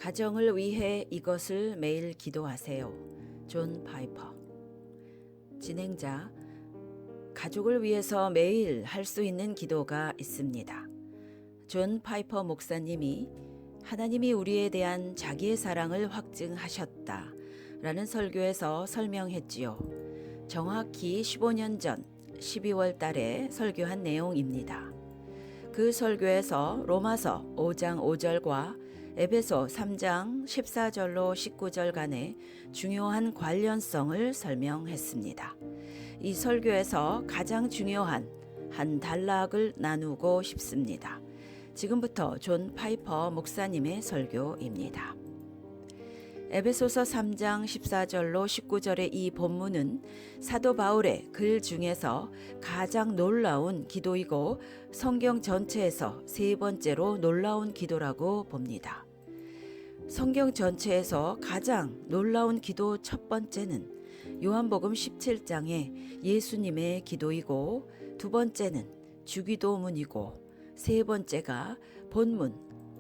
가정을 위해 이것을 매일 기도하세요. 존 파이퍼. 진행자, 가족을 위해서 매일 할 수 있는 기도가 있습니다. 존 파이퍼 목사님이 하나님이 우리에 대한 자기의 사랑을 확증하셨다 라는 설교에서 설명했지요. 정확히 15년 전 12월 달에 설교한 내용입니다. 그 설교에서 로마서 5장 5절과 에베소 3장 14절로 19절 간의 중요한 관련성을 설명했습니다. 이 설교에서 가장 중요한 한 단락을 나누고 싶습니다. 지금부터 존 파이퍼 목사님의 설교입니다. 에베소서 3장 14절로 19절의 이 본문은 사도 바울의 글 중에서 가장 놀라운 기도이고 성경 전체에서 세 번째로 놀라운 기도라고 봅니다. 성경 전체에서 가장 놀라운 기도 첫 번째는 요한복음 17장의 예수님의 기도이고 두 번째는 주기도문이고 세 번째가 본문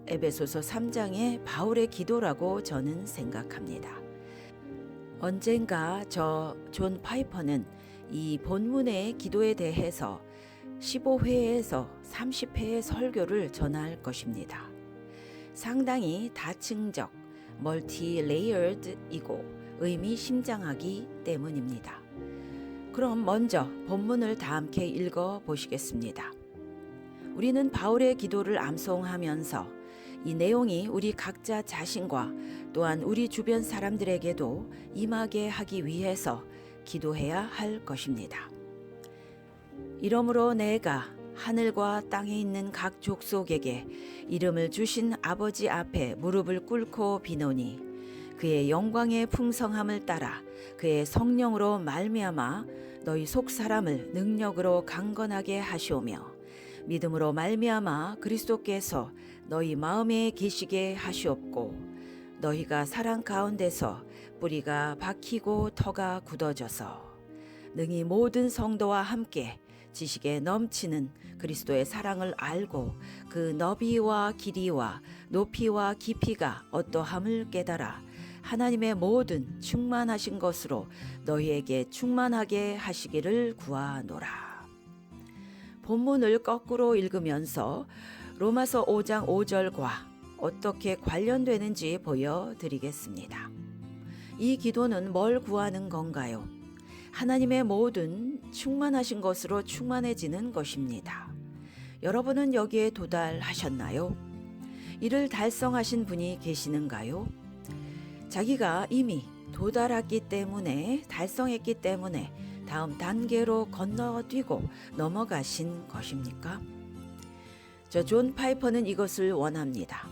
에베소서 3장의 바울의 기도라고 저는 생각합니다. 언젠가 존 파이퍼는 이 본문의 기도에 대해서 15회에서 30회의 설교를 전할 것입니다. 상당히 다층적, 멀티레이어드이고 의미심장하기 때문입니다. 그럼 먼저 본문을 다 함께 읽어보시겠습니다. 우리는 바울의 기도를 암송하면서 이 내용이 우리 각자 자신과 또한 우리 주변 사람들에게도 임하게 하기 위해서 기도해야 할 것입니다. 이러므로 내가 하늘과 땅에 있는 각 족속에게 이름을 주신 아버지 앞에 무릎을 꿇고 비노니 그의 영광의 풍성함을 따라 그의 성령으로 말미암아 너희 속 사람을 능력으로 강건하게 하시오며 믿음으로 말미암아 그리스도께서 너희 마음에 계시게 하시옵고 너희가 사랑 가운데서 뿌리가 박히고 터가 굳어져서 능히 모든 성도와 함께 지식에 넘치는 그리스도의 사랑을 알고 그 너비와 길이와 높이와 깊이가 어떠함을 깨달아 하나님의 모든 충만하신 것으로 너희에게 충만하게 하시기를 구하노라. 본문을 거꾸로 읽으면서 로마서 5장 5절과 어떻게 관련되는지 보여드리겠습니다. 이 기도는 뭘 구하는 건가요? 하나님의 모든 충만하신 것으로 충만해지는 것입니다. 여러분은 여기에 도달하셨나요? 이를 달성하신 분이 계시는가요? 자기가 이미 도달했기 때문에 달성했기 때문에 다음 단계로 건너뛰고 넘어가신 것입니까? 존 파이퍼는 이것을 원합니다.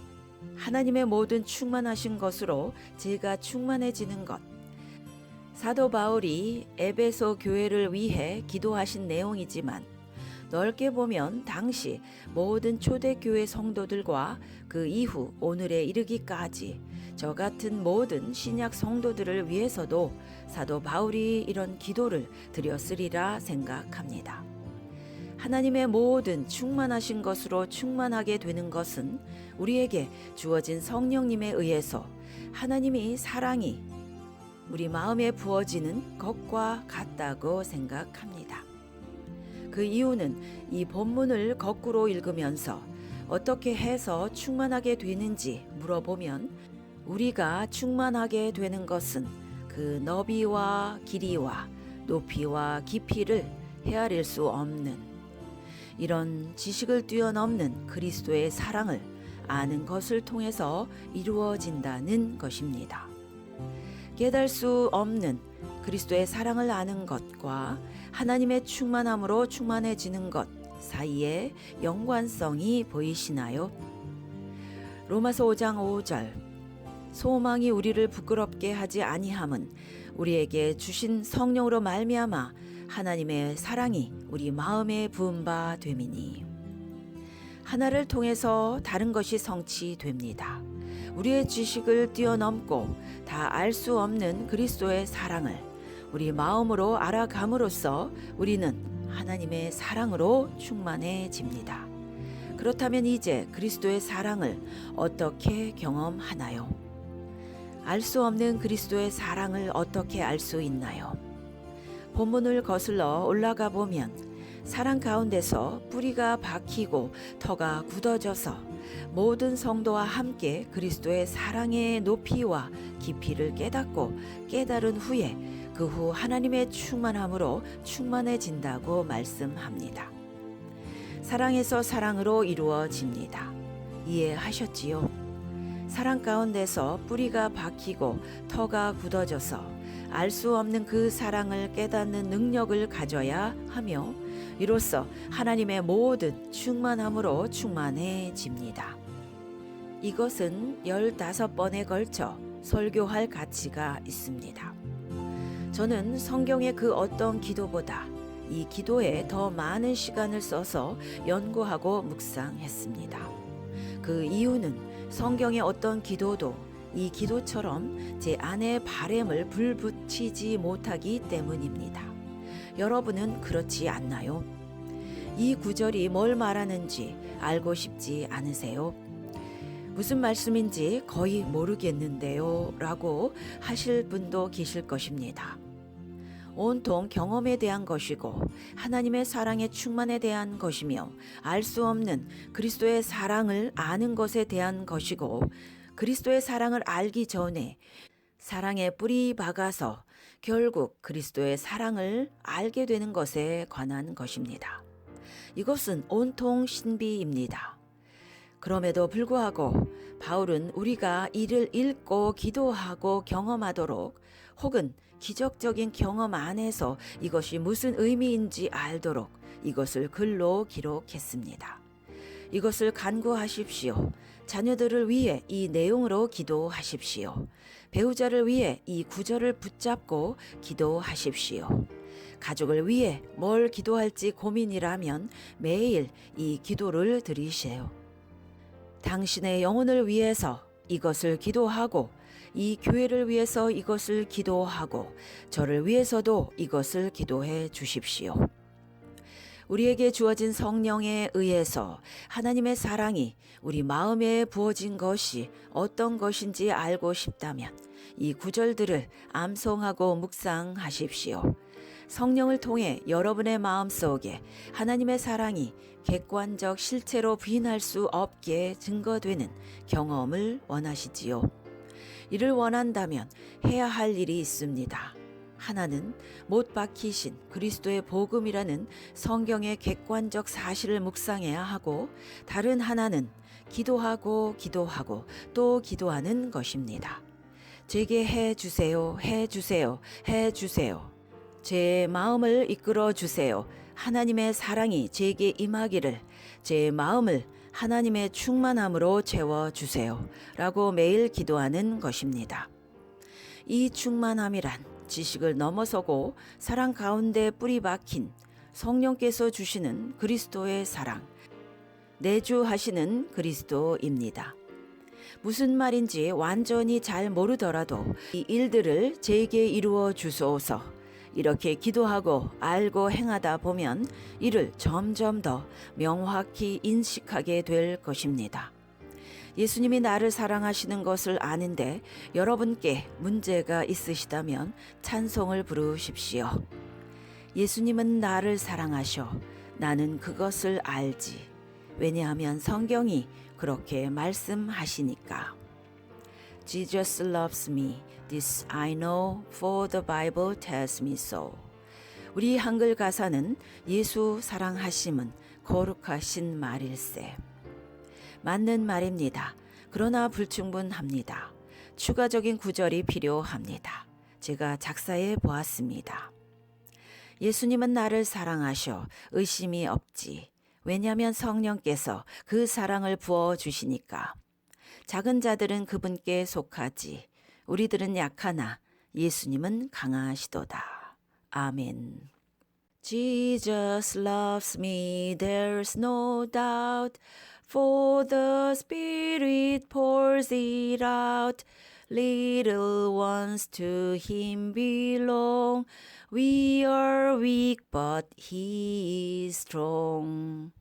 하나님의 모든 충만하신 것으로 제가 충만해지는 것. 사도 바울이 에베소 교회를 위해 기도하신 내용이지만 넓게 보면 당시 모든 초대교회 성도들과 그 이후 오늘에 이르기까지 저 같은 모든 신약 성도들을 위해서도 사도 바울이 이런 기도를 드렸으리라 생각합니다. 하나님의 모든 충만하신 것으로 충만하게 되는 것은 우리에게 주어진 성령님에 의해서 하나님이 사랑이 우리 마음에 부어지는 것과 같다고 생각합니다. 그 이유는 이 본문을 거꾸로 읽으면서 어떻게 해서 충만하게 되는지 물어보면 우리가 충만하게 되는 것은 그 너비와 길이와 높이와 깊이를 헤아릴 수 없는 이런 지식을 뛰어넘는 그리스도의 사랑을 아는 것을 통해서 이루어진다는 것입니다. 깨달을 수 없는 그리스도의 사랑을 아는 것과 하나님의 충만함으로 충만해지는 것 사이에 연관성이 보이시나요? 로마서 5장 5절 소망이 우리를 부끄럽게 하지 아니함은 우리에게 주신 성령으로 말미암아 하나님의 사랑이 우리 마음에 부은 바 됨이니 하나를 통해서 다른 것이 성취됩니다. 우리의 지식을 뛰어넘고 다 알 수 없는 그리스도의 사랑을 우리 마음으로 알아감으로써 우리는 하나님의 사랑으로 충만해집니다. 그렇다면 이제 그리스도의 사랑을 어떻게 경험하나요? 알 수 없는 그리스도의 사랑을 어떻게 알 수 있나요? 본문을 거슬러 올라가 보면 사랑 가운데서 뿌리가 박히고 터가 굳어져서 모든 성도와 함께 그리스도의 사랑의 높이와 깊이를 깨닫고 깨달은 후에 그 후 하나님의 충만함으로 충만해진다고 말씀합니다. 사랑에서 사랑으로 이루어집니다. 이해하셨지요? 사랑 가운데서 뿌리가 박히고 터가 굳어져서 알 수 없는 그 사랑을 깨닫는 능력을 가져야 하며 이로써 하나님의 모든 충만함으로 충만해집니다. 이것은 15번에 걸쳐 설교할 가치가 있습니다. 저는 성경의 그 어떤 기도보다 이 기도에 더 많은 시간을 써서 연구하고 묵상했습니다. 그 이유는 성경의 어떤 기도도 이 기도처럼 제 안의 바램을 불붙이지 못하기 때문입니다. 여러분은 그렇지 않나요? 이 구절이 뭘 말하는지 알고 싶지 않으세요? 무슨 말씀인지 거의 모르겠는데요 라고 하실 분도 계실 것입니다. 온통 경험에 대한 것이고 하나님의 사랑의 충만에 대한 것이며 알 수 없는 그리스도의 사랑을 아는 것에 대한 것이고 그리스도의 사랑을 알기 전에 사랑에 뿌리 박아서 결국 그리스도의 사랑을 알게 되는 것에 관한 것입니다. 이것은 온통 신비입니다. 그럼에도 불구하고 바울은 우리가 이를 읽고 기도하고 경험하도록 혹은 기적적인 경험 안에서 이것이 무슨 의미인지 알도록 이것을 글로 기록했습니다. 이것을 간구하십시오. 자녀들을 위해 이 내용으로 기도하십시오. 배우자를 위해 이 구절을 붙잡고 기도하십시오. 가족을 위해 뭘 기도할지 고민이라면 매일 이 기도를 드리세요. 당신의 영혼을 위해서 이것을 기도하고 이 교회를 위해서 이것을 기도하고 저를 위해서도 이것을 기도해 주십시오. 우리에게 주어진 성령에 의해서 하나님의 사랑이 우리 마음에 부어진 것이 어떤 것인지 알고 싶다면 이 구절들을 암송하고 묵상하십시오. 성령을 통해 여러분의 마음속에 하나님의 사랑이 객관적 실체로 부인할 수 없게 증거되는 경험을 원하시지요. 이를 원한다면 해야 할 일이 있습니다. 하나는 못 박히신 그리스도의 복음이라는 성경의 객관적 사실을 묵상해야 하고 다른 하나는 기도하고 또 기도하는 것입니다. 제게 해주세요, 해주세요, 해주세요. 제 마음을 이끌어 주세요. 하나님의 사랑이 제게 임하기를 제 마음을 하나님의 충만함으로 채워주세요. 라고 매일 기도하는 것입니다. 이 충만함이란 지식을 넘어서고 사랑 가운데 뿌리 박힌 성령께서 주시는 그리스도의 사랑, 내주하시는 그리스도입니다. 무슨 말인지 완전히 잘 모르더라도 이 일들을 제게 이루어 주소서. 이렇게 기도하고 알고 행하다 보면 이를 점점 더 명확히 인식하게 될 것입니다. 예수님이 나를 사랑하시는 것을 아는데 여러분께 문제가 있으시다면 찬송을 부르십시오. 예수님은 나를 사랑하셔. 나는 그것을 알지. 왜냐하면 성경이 그렇게 말씀하시니까. Jesus loves me. This I know, for the Bible tells me so. 우리 한글 가사는 예수 사랑하심은 거룩하신 말일세. 맞는 말입니다. 그러나 불충분합니다. 추가적인 구절이 필요합니다. 제가 작사해 보았습니다. 예수님은 나를 사랑하셔. 의심이 없지. 왜냐하면 성령께서 그 사랑을 부어주시니까. 작은 자들은 그분께 속하지. 우리들은 약하나 예수님은 강하시도다. 아멘. Jesus loves me, there's no doubt, for the Spirit pours it out. Little ones to him belong. We are weak, but he is strong.